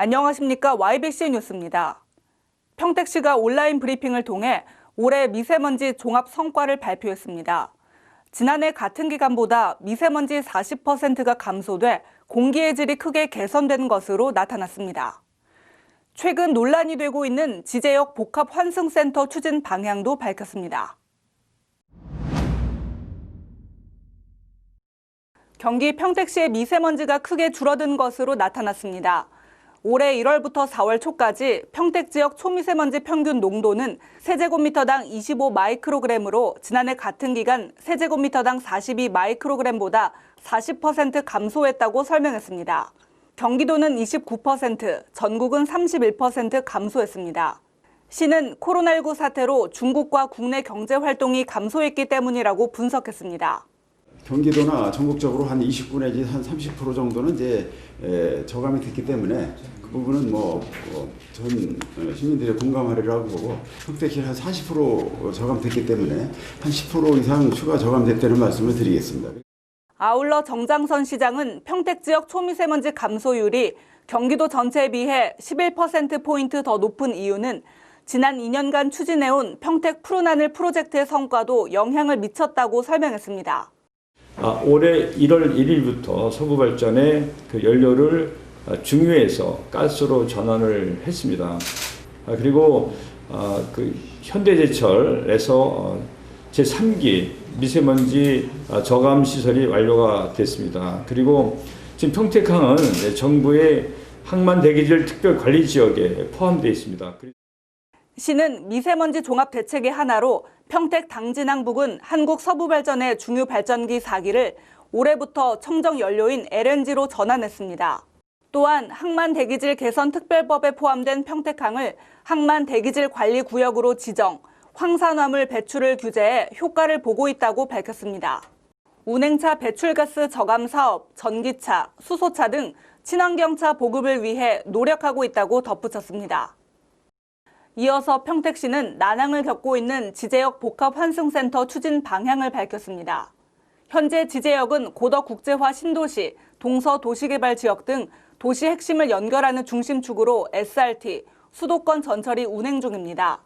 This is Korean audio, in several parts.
안녕하십니까. YBC 뉴스입니다. 평택시가 온라인 브리핑을 통해 올해 미세먼지 종합 성과를 발표했습니다. 지난해 같은 기간보다 미세먼지 40%가 감소돼 공기의 질이 크게 개선된 것으로 나타났습니다. 최근 논란이 되고 있는 지제역 복합환승센터 추진 방향도 밝혔습니다. 경기 평택시의 미세먼지가 크게 줄어든 것으로 나타났습니다. 올해 1월부터 4월 초까지 평택 지역 초미세먼지 평균 농도는 세제곱미터당 25 마이크로그램으로 지난해 같은 기간 세제곱미터당 42 마이크로그램보다 40% 감소했다고 설명했습니다. 경기도는 29%, 전국은 31% 감소했습니다. 시는 코로나19 사태로 중국과 국내 경제 활동이 감소했기 때문이라고 분석했습니다. 경기도나 전국적으로 한 29 내지 한 30% 정도는 이제 저감이 됐기 때문에 그 부분은 전 시민들의 공감하리라고 보고 평택시 한 40% 저감됐기 때문에 한 10% 이상 추가 저감됐다는 말씀을 드리겠습니다. 아울러 정장선 시장은 평택 지역 초미세먼지 감소율이 경기도 전체에 비해 11%포인트 더 높은 이유는 지난 2년간 추진해온 평택 푸른 하늘 프로젝트의 성과도 영향을 미쳤다고 설명했습니다. 올해 1월 1일부터 서부발전의 그 연료를 중유해서 가스로 전환을 했습니다. 그리고 그 현대제철에서 제3기 미세먼지 저감 시설이 완료가 됐습니다. 그리고 지금 평택항은 정부의 항만 대기질 특별관리지역에 포함되어 있습니다. 시는 미세먼지 종합 대책의 하나로 평택 당진항 부근 한국 서부발전의 중유 발전기 4기를 올해부터 청정 연료인 LNG로 전환했습니다. 또한 항만 대기질 개선 특별법에 포함된 평택항을 항만 대기질 관리 구역으로 지정, 황산화물 배출을 규제해 효과를 보고 있다고 밝혔습니다. 운행차 배출가스 저감 사업, 전기차, 수소차 등 친환경차 보급을 위해 노력하고 있다고 덧붙였습니다. 이어서 평택시는 난항을 겪고 있는 지제역 복합환승센터 추진 방향을 밝혔습니다. 현재 지제역은 고덕국제화 신도시, 동서도시개발지역 등 도시 핵심을 연결하는 중심축으로 SRT, 수도권 전철이 운행 중입니다.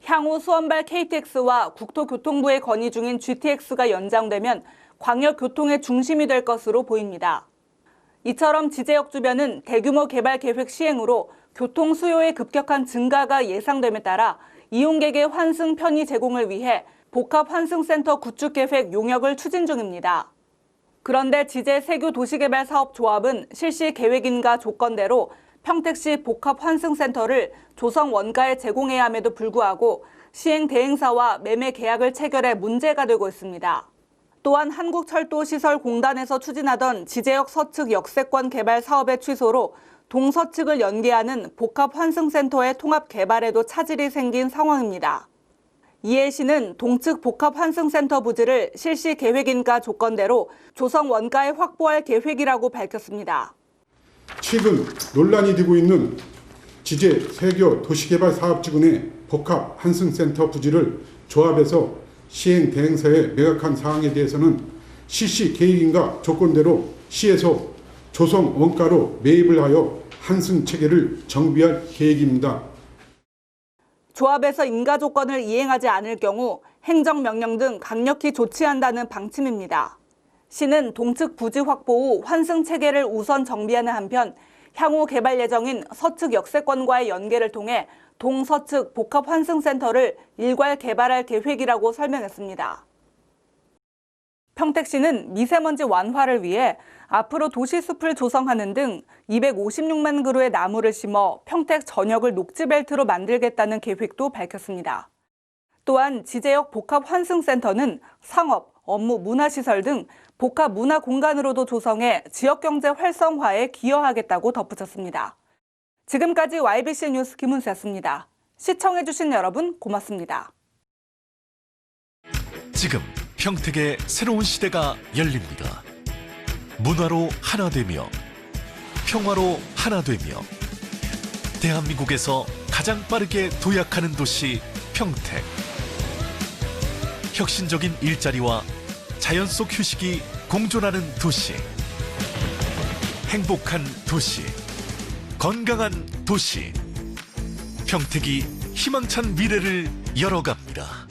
향후 수원발 KTX와 국토교통부에 건의 중인 GTX가 연장되면 광역교통의 중심이 될 것으로 보입니다. 이처럼 지제역 주변은 대규모 개발 계획 시행으로 교통 수요의 급격한 증가가 예상됨에 따라 이용객의 환승 편의 제공을 위해 복합환승센터 구축 계획 용역을 추진 중입니다. 그런데 지제 세교도시개발사업조합은 실시 계획인가 조건대로 평택시 복합환승센터를 조성 원가에 제공해야 함에도 불구하고 시행 대행사와 매매 계약을 체결해 문제가 되고 있습니다. 또한 한국철도시설공단에서 추진하던 지제역 서측 역세권 개발 사업의 취소로 동서측을 연계하는 복합환승센터의 통합 개발에도 차질이 생긴 상황입니다. 이에 시는 동측 복합환승센터 부지를 실시 계획인가 조건대로 조성 원가에 확보할 계획이라고 밝혔습니다. 최근 논란이 되고 있는 지제 세교 도시개발 사업지구내 복합환승센터 부지를 조합해서 시행 대행사에 매각한 사항에 대해서는 실시 계획인가 조건대로 시에서 조성 원가로 매입을 하여 환승 체계를 정비할 계획입니다. 조합에서 인가 조건을 이행하지 않을 경우 행정명령 등 강력히 조치한다는 방침입니다. 시는 동측 부지 확보 후 환승 체계를 우선 정비하는 한편 향후 개발 예정인 서측 역세권과의 연계를 통해 동서측 복합환승센터를 일괄 개발할 계획이라고 설명했습니다. 평택시는 미세먼지 완화를 위해 앞으로 도시숲을 조성하는 등 256만 그루의 나무를 심어 평택 전역을 녹지벨트로 만들겠다는 계획도 밝혔습니다. 또한 지제역 복합환승센터는 상업, 업무, 문화시설 등 복합 문화 공간으로도 조성해 지역경제 활성화에 기여하겠다고 덧붙였습니다. 지금까지 YBC 뉴스 김은수였습니다. 시청해주신 여러분 고맙습니다. 지금 평택의 새로운 시대가 열립니다. 문화로 하나 되며 평화로 하나 되며 대한민국에서 가장 빠르게 도약하는 도시 평택. 혁신적인 일자리와 자연 속 휴식이 공존하는 도시. 행복한 도시. 건강한 도시 평택이 희망찬 미래를 열어갑니다.